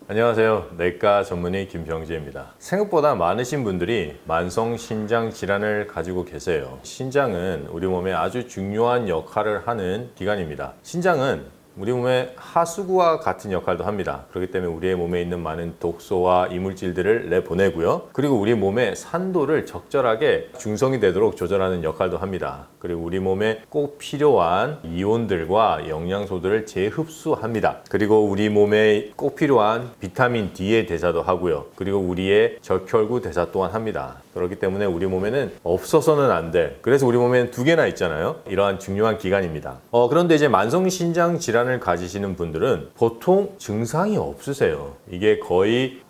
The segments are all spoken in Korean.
안녕하세요. 내과 전문의 김병재입니다. 생각보다 많으신 분들이 만성 신장 질환을 가지고 계세요. 신장은 우리 몸에 아주 중요한 역할을 하는 기관입니다. 신장은 우리 몸의 하수구와 같은 역할도 합니다. 그렇기 때문에 우리의 몸에 있는 많은 독소와 이물질들을 내보내고요. 그리고 우리 몸의 산도를 적절하게 중성이 되도록 조절하는 역할도 합니다. 그리고 우리 몸에 꼭 필요한 이온들과 영양소들을 재흡수합니다. 그리고 우리 몸에 꼭 필요한 비타민 D의 대사도 하고요. 그리고 우리의 적혈구 대사 또한 합니다. 그렇기 때문에 우리 몸에는 없어서는 안 될, 그래서 우리 몸에는 두 개나 있잖아요. 이러한 중요한 기관입니다. 그런데 이제 만성신장 질환을 가지시는 분들은 보통 증상이 없으세요. 이게 거의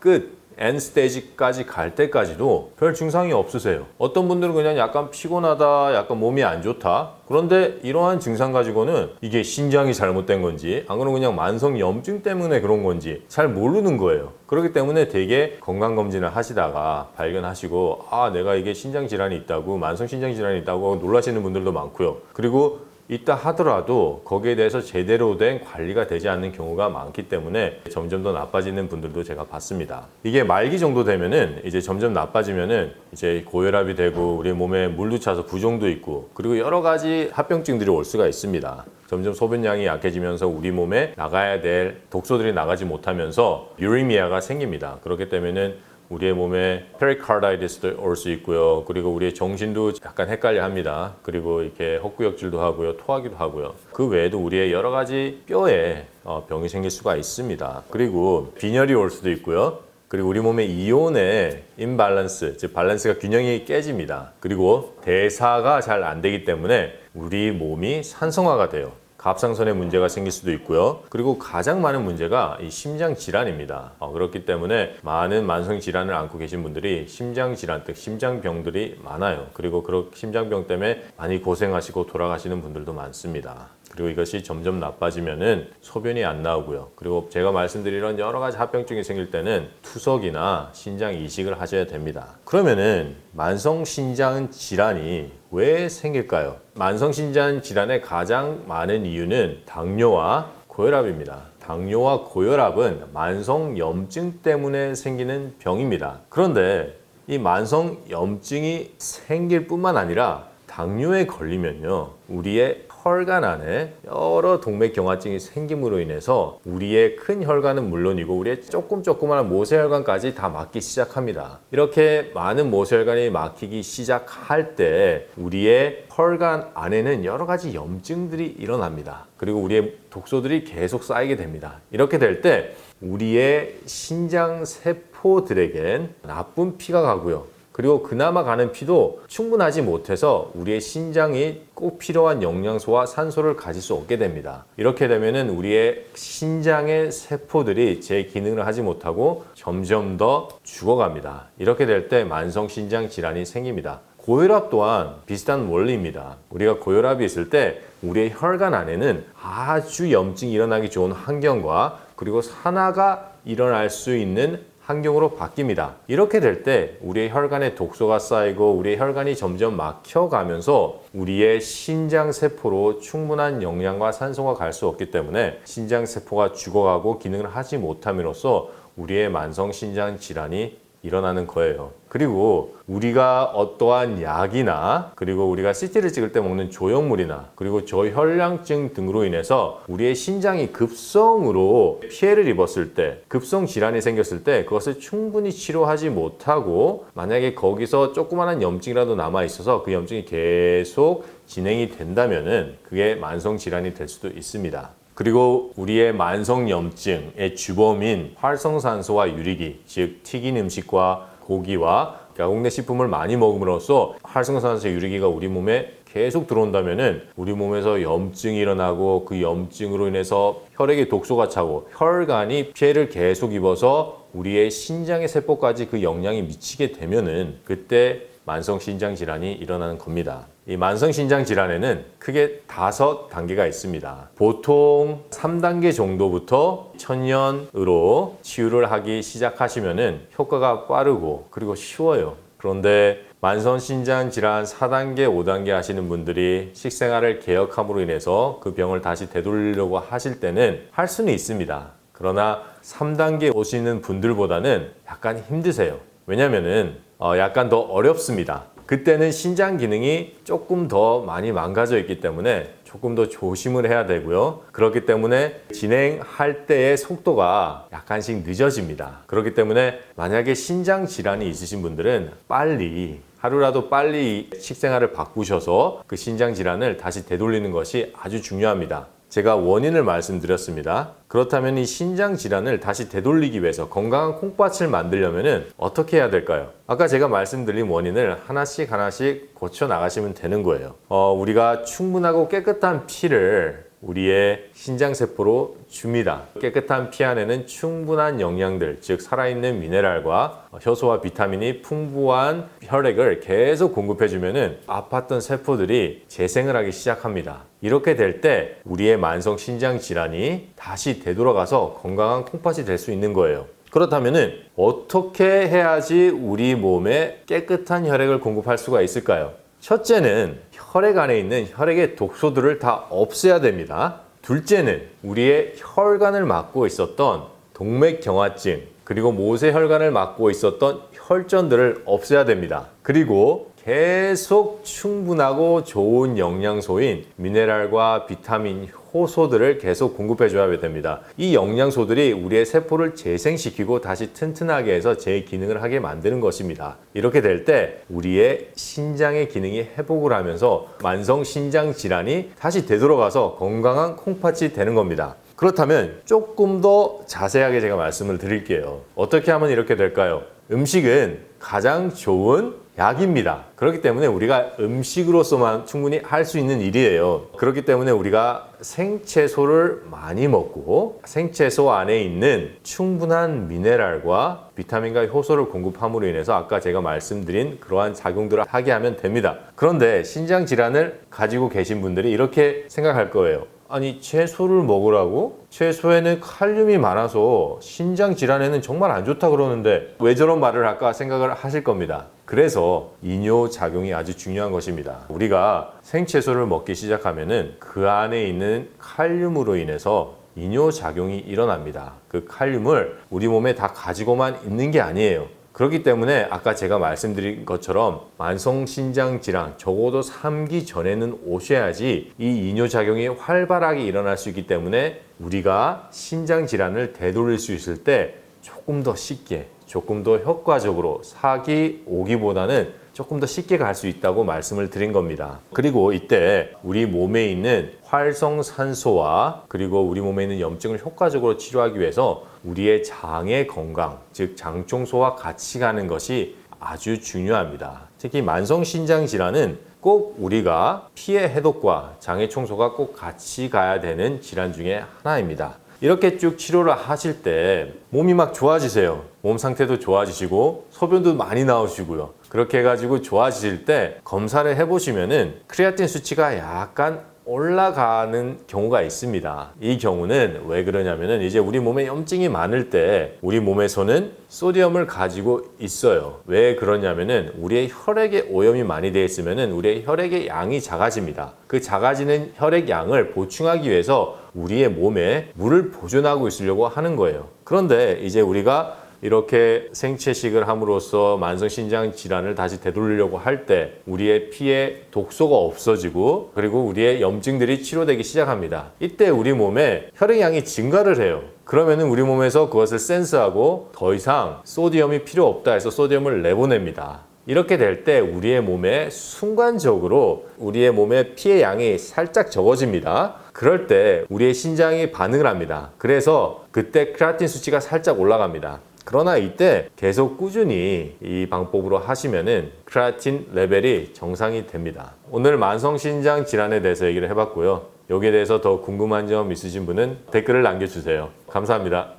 end 스테이지까지 갈 때까지도 별 증상이 없으세요. 어떤 분들은 그냥 약간 피곤하다, 약간 몸이 안 좋다. 그런데 이러한 증상 가지고는 이게 신장이 잘못된 건지, 안 그러면 그냥 만성염증 때문에 그런 건지 잘 모르는 거예요. 그렇기 때문에 되게 건강검진을 하시다가 발견하시고, 내가 이게 신장질환이 있다고, 만성신장질환이 있다고 놀라시는 분들도 많고요. 그리고 있다 하더라도 거기에 대해서 제대로 된 관리가 되지 않는 경우가 많기 때문에 점점 더 나빠지는 분들도 제가 봤습니다. 이게 말기 정도 되면은 이제 점점 나빠지면은 이제 고혈압이 되고 우리 몸에 물도 차서 부종도 있고, 그리고 여러 가지 합병증들이 올 수가 있습니다. 점점 소변량이 약해지면서 우리 몸에 나가야 될 독소들이 나가지 못하면서 유리미아가 생깁니다. 그렇기 때문에는 우리의 몸에 페리카르다이티스도 올 수 있고요. 그리고 우리의 정신도 약간 헷갈려 합니다. 그리고 이렇게 헛구역질도 하고요. 토하기도 하고요. 그 외에도 우리의 여러 가지 뼈에 병이 생길 수가 있습니다. 그리고 빈혈이 올 수도 있고요. 그리고 우리 몸의 이온의 임밸런스, 즉 밸런스가 균형이 깨집니다. 그리고 대사가 잘 안 되기 때문에 우리 몸이 산성화가 돼요. 갑상선에 문제가 생길 수도 있고요. 그리고 가장 많은 문제가 이 심장 질환입니다. 그렇기 때문에 많은 만성 질환을 앓고 계신 분들이 심장 질환, 즉 심장병들이 많아요. 그리고 그런 심장병 때문에 많이 고생하시고 돌아가시는 분들도 많습니다. 그리고 이것이 점점 나빠지면은 소변이 안 나오고요. 그리고 제가 말씀드리는 여러 가지 합병증이 생길 때는 투석이나 신장 이식을 하셔야 됩니다. 그러면은 만성신장 질환이 왜 생길까요? 만성신장 질환의 가장 많은 이유는 당뇨와 고혈압입니다. 당뇨와 고혈압은 만성염증 때문에 생기는 병입니다. 그런데 이 만성염증이 생길 뿐만 아니라 당뇨에 걸리면요, 우리의 혈관 안에 여러 동맥경화증이 생김으로 인해서 우리의 큰 혈관은 물론이고 우리의 조그마한 모세혈관까지 다 막기 시작합니다. 이렇게 많은 모세혈관이 막히기 시작할 때 우리의 혈관 안에는 여러 가지 염증들이 일어납니다. 그리고 우리의 독소들이 계속 쌓이게 됩니다. 이렇게 될 때 우리의 신장 세포들에겐 나쁜 피가 가고요. 그리고 그나마 가는 피도 충분하지 못해서 우리의 신장이 꼭 필요한 영양소와 산소를 가질 수 없게 됩니다. 이렇게 되면은 우리의 신장의 세포들이 제 기능을 하지 못하고 점점 더 죽어갑니다. 이렇게 될 때 만성신장 질환이 생깁니다. 고혈압 또한 비슷한 원리입니다. 우리가 고혈압이 있을 때 우리의 혈관 안에는 아주 염증이 일어나기 좋은 환경과 그리고 산화가 일어날 수 있는 환경으로 바뀝니다. 이렇게 될 때 우리의 혈관에 독소가 쌓이고 우리의 혈관이 점점 막혀가면서 우리의 신장세포로 충분한 영양과 산소가 갈 수 없기 때문에 신장세포가 죽어가고 기능을 하지 못함으로써 우리의 만성신장 질환이 일어나는 거예요. 그리고 우리가 어떠한 약이나 그리고 우리가 CT를 찍을 때 먹는 조형물이나 그리고 저혈량증 등으로 인해서 우리의 신장이 급성으로 피해를 입었을 때, 급성 질환이 생겼을 때 그것을 충분히 치료하지 못하고 만약에 거기서 조그마한 염증이라도 남아 있어서 그 염증이 계속 진행이 된다면은 그게 만성 질환이 될 수도 있습니다. 그리고 우리의 만성염증의 주범인 활성산소와 유리기, 즉 튀긴 음식과 고기와 가공식품을 많이 먹음으로써 활성산소 유리기가 우리 몸에 계속 들어온다면은 우리 몸에서 염증이 일어나고 그 염증으로 인해서 혈액에 독소가 차고 혈관이 피해를 계속 입어서 우리의 신장의 세포까지 그 영향이 미치게 되면은 그때 만성신장 질환이 일어나는 겁니다. 이 만성신장 질환에는 크게 5단계가 있습니다. 보통 3단계 정도부터 천연으로 치유를 하기 시작하시면은 효과가 빠르고 그리고 쉬워요. 그런데 만성신장 질환 4단계, 5단계 하시는 분들이 식생활을 개혁함으로 인해서 그 병을 다시 되돌리려고 하실 때는 할 수는 있습니다. 그러나 3단계 오시는 분들보다는 약간 힘드세요. 왜냐면은 약간 더 어렵습니다. 그때는 신장 기능이 조금 더 많이 망가져 있기 때문에 조금 더 조심을 해야 되고요. 그렇기 때문에 진행할 때의 속도가 약간씩 늦어집니다. 그렇기 때문에 만약에 신장 질환이 있으신 분들은 하루라도 빨리 식생활을 바꾸셔서 그 신장 질환을 다시 되돌리는 것이 아주 중요합니다. 제가 원인을 말씀드렸습니다. 그렇다면 이 신장 질환을 다시 되돌리기 위해서 건강한 콩팥을 만들려면 어떻게 해야 될까요? 아까 제가 말씀드린 원인을 하나씩 고쳐 나가시면 되는 거예요. 우리가 충분하고 깨끗한 피를 우리의 신장세포로 줍니다. 깨끗한 피 안에는 충분한 영양들, 즉 살아있는 미네랄과 효소와 비타민이 풍부한 혈액을 계속 공급해주면 아팠던 세포들이 재생을 하기 시작합니다. 이렇게 될 때 우리의 만성 신장 질환이 다시 되돌아가서 건강한 콩팥이 될 수 있는 거예요. 그렇다면 어떻게 해야지 우리 몸에 깨끗한 혈액을 공급할 수가 있을까요? 첫째는 혈액 안에 있는 혈액의 독소들을 다 없애야 됩니다. 둘째는 우리의 혈관을 막고 있었던 동맥경화증, 그리고 모세혈관을 막고 있었던 혈전들을 없애야 됩니다. 그리고 계속 충분하고 좋은 영양소인 미네랄과 비타민, 효소들을 계속 공급해줘야 됩니다. 이 영양소들이 우리의 세포를 재생시키고 다시 튼튼하게 해서 제 기능을 하게 만드는 것입니다. 이렇게 될 때 우리의 신장의 기능이 회복을 하면서 만성 신장 질환이 다시 되돌아가서 건강한 콩팥이 되는 겁니다. 그렇다면 조금 더 자세하게 제가 말씀을 드릴게요. 어떻게 하면 이렇게 될까요? 음식은 가장 좋은 약입니다. 그렇기 때문에 우리가 음식으로서만 충분히 할 수 있는 일이에요. 그렇기 때문에 우리가 생채소를 많이 먹고 생채소 안에 있는 충분한 미네랄과 비타민과 효소를 공급함으로 인해서 아까 제가 말씀드린 그러한 작용들을 하게 하면 됩니다. 그런데 신장 질환을 가지고 계신 분들이 이렇게 생각할 거예요. 아니, 채소를 먹으라고? 채소에는 칼륨이 많아서 신장 질환에는 정말 안 좋다 그러는데 왜 저런 말을 할까 생각을 하실 겁니다. 그래서 이뇨작용이 아주 중요한 것입니다. 우리가 생채소를 먹기 시작하면은 그 안에 있는 칼륨으로 인해서 이뇨작용이 일어납니다. 그 칼륨을 우리 몸에 다 가지고만 있는 게 아니에요. 그렇기 때문에 아까 제가 말씀드린 것처럼 만성신장 질환 적어도 3기 전에는 오셔야지 이 이뇨작용이 활발하게 일어날 수 있기 때문에 우리가 신장 질환을 되돌릴 수 있을 때 조금 더 쉽게, 조금 더 효과적으로 4기, 5기보다는 조금 더 쉽게 갈 수 있다고 말씀을 드린 겁니다. 그리고 이때 우리 몸에 있는 활성산소와 그리고 우리 몸에 있는 염증을 효과적으로 치료하기 위해서 우리의 장의 건강, 즉 장청소와 같이 가는 것이 아주 중요합니다. 특히 만성신장 질환은 꼭 우리가 피의 해독과 장의 청소가 꼭 같이 가야 되는 질환 중에 하나입니다. 이렇게 쭉 치료를 하실 때 몸이 막 좋아지세요. 몸 상태도 좋아지시고 소변도 많이 나오시고요. 그렇게 해가지고 좋아지실 때 검사를 해보시면은 크레아틴 수치가 약간 올라가는 경우가 있습니다. 이 경우는 왜 그러냐면은 이제 우리 몸에 염증이 많을 때 우리 몸에서는 소디움을 가지고 있어요. 왜 그러냐면은 우리의 혈액에 오염이 많이 되어 있으면은 우리의 혈액의 양이 작아집니다. 그 작아지는 혈액 양을 보충하기 위해서 우리의 몸에 물을 보존하고 있으려고 하는 거예요. 그런데 이제 우리가 이렇게 생채식을 함으로써 만성신장 질환을 다시 되돌리려고 할 때 우리의 피에 독소가 없어지고 그리고 우리의 염증들이 치료되기 시작합니다. 이때 우리 몸에 혈액량이 증가를 해요. 그러면은 우리 몸에서 그것을 센스하고 더 이상 소디움이 필요 없다 해서 소디움을 내보냅니다. 이렇게 될 때 우리의 몸에 순간적으로 우리의 몸의 피의 양이 살짝 적어집니다. 그럴 때 우리의 신장이 반응을 합니다. 그래서 그때 크레아틴 수치가 살짝 올라갑니다. 그러나 이때 계속 꾸준히 이 방법으로 하시면은 크레아틴 레벨이 정상이 됩니다. 오늘 만성신장 질환에 대해서 얘기를 해봤고요. 여기에 대해서 더 궁금한 점 있으신 분은 댓글을 남겨주세요. 감사합니다.